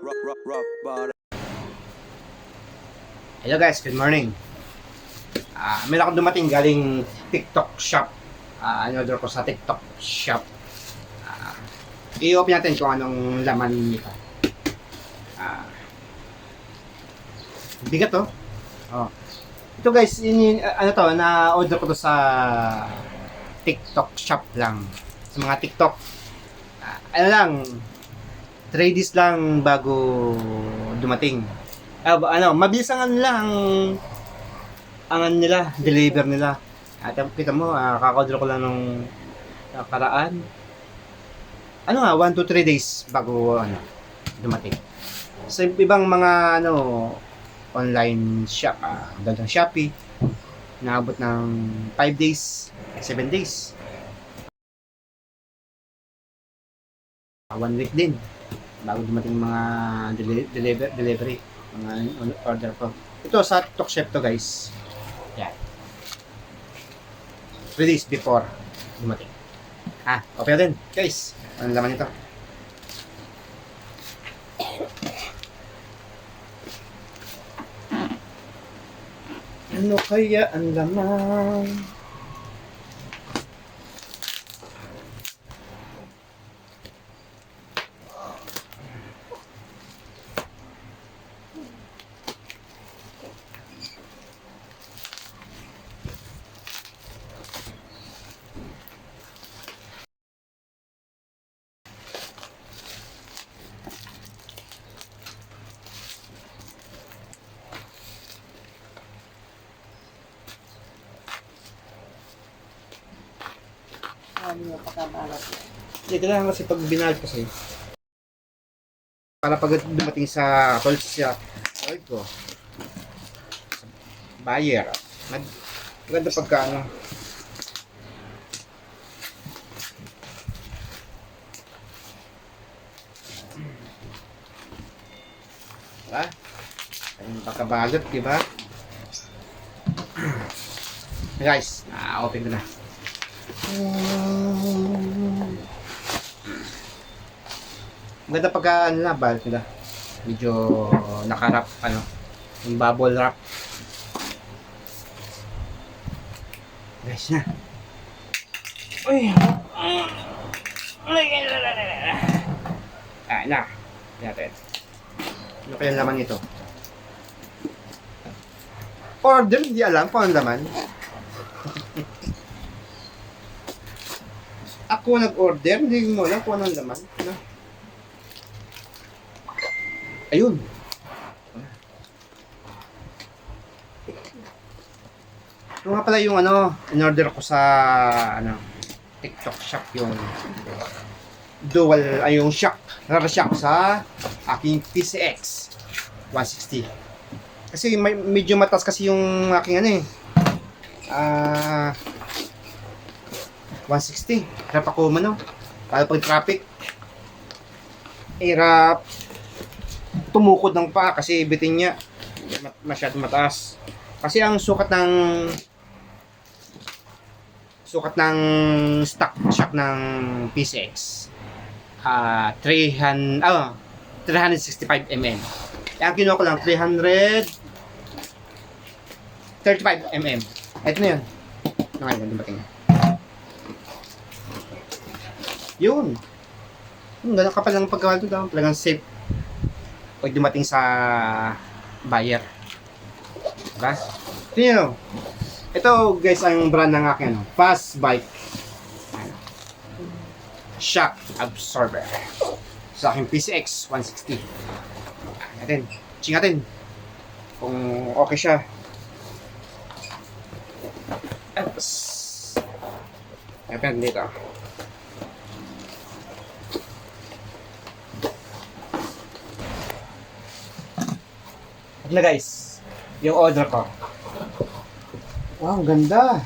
Hello guys, good morning. Meron akong dumating galing TikTok shop. Order ko sa TikTok shop. I-open natin kung anong laman nito. Bigat to. Ito guys, na-order ko to sa TikTok shop lang. Sa mga TikTok. 3 days lang bago dumating. Mabilis ang nila, deliver nila. At kita mo, kaka-order ko lang nung nakaraan. 1 to 3 days bago dumating. Sa ibang mga online shop, gandang Shopee, naabot ng 5 days, 7 days. 1 week din bago dumating mga delivery, mga order ko. Ito sa TikTok shop to guys. Yan. 3 days before dumating. Okay din guys. Ano laman ito? Ano kaya ang laman? Hindi, kailangan kasi pag binalik kasi para pag dumating sa tolls siya ko buyer maganda pagka diba? Ayun pagkabalot, diba? Guys, open ko na. Maganda pagka balot nila. Medyo nakarap, yung bubble wrap. Guys na. Uy! Na. Natin. Ano kaya laman ito? Order, hindi alam kung ano laman. Ako nag-order, hindi mo alam kung anong laman. Ayun. Ito nga pala yung in-order ko sa TikTok shop, yung dual, yung shock, rubber shock sa aking PCX 160. Kasi medyo mataas kasi yung aking 160. Hirap ako para pag traffic. Hirap tumukod ng paa kasi bitin niya masyadong mataas. Kasi ang sukat ng stock shock ng PCX 365 mm. Ang kinuha ko lang 335 mm. Ito na yun. Ngayon dumating. Yun. Ganun kapal lang pagkawal ito. Talagang safe pag dumating sa buyer. Diba? Tingnan nyo. Ito guys ang brand ng akin. Fast Bike Shock Absorber sa aking PCX 160. Natin. Ching natin. Kung okay siya. Ayan dito. Na guys, yung order ko. Wow, ang ganda.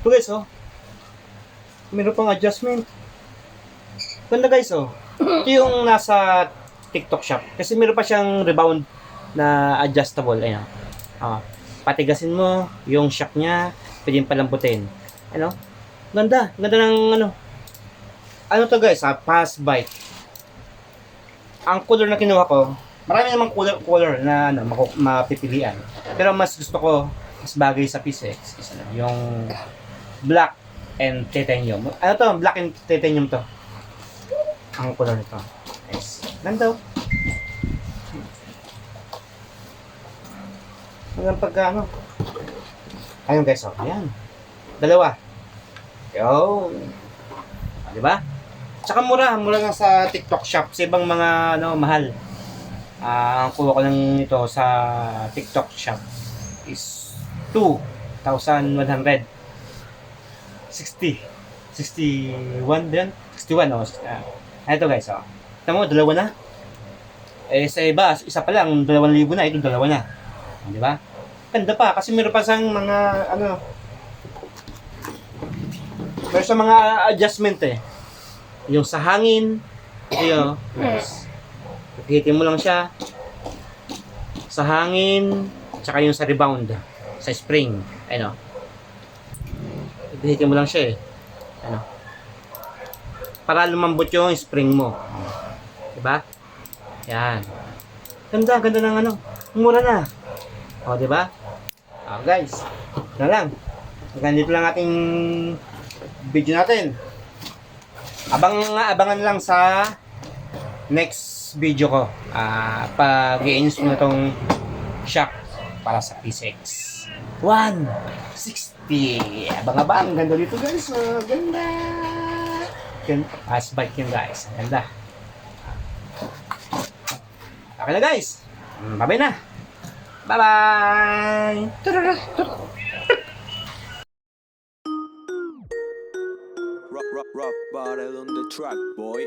Ito guys, meron pang adjustment. Ganda guys, Ito yung nasa TikTok shop. Kasi meron pa siyang rebound na adjustable. Ayan. Patigasin mo yung shock niya, pwedeng palambutin. Ganda. Ganda ng Ano to guys, fast bike. Ang color na kinuha ko, marami namang color na ano, mapipilian. Pero mas gusto ko, mas bagay sa PCX is ano, yung black and titanium. Ano to? Black and titanium to. Ang color nito. Nice. Ganda. Hanggang pagka ano. Ayun guys, oh. Ayan. Dalawa. Yo. Di ba? Tsaka mura lang sa TikTok shop. Sa ibang mga ano, mahal. Ang kuha ko lang ito sa TikTok shop is 2,100. 61 din? 61 oh. Ito guys, oh. Ito mo, dalawa na. Eh sa iba, isa pa lang, 2,000 na, ito dalawa na. Di ba? Ganda pa, kasi meron pa sang mga, ano, meron sa mga adjustment eh. Yung sa hangin, ayun, hihitin mo lang siya. Sa hangin, tsaka yung sa rebound, sa spring, ano. Hihitin mo lang siya eh. Ano. Para lumambot yung spring mo. Diba? Yan. Ganda ng ano. Mura na. O, diba? Guys. Na lang. Ganito lang ating video natin. Abangan lang sa next video ko. Pag-i-install na tong shock para sa PCX 160. Abang-abang. Ganda dito guys. Ganda. Fast bike yun guys. Ganda. Okay na guys. Bye-bye na. Bye-bye. Rock bottle on the track, boy.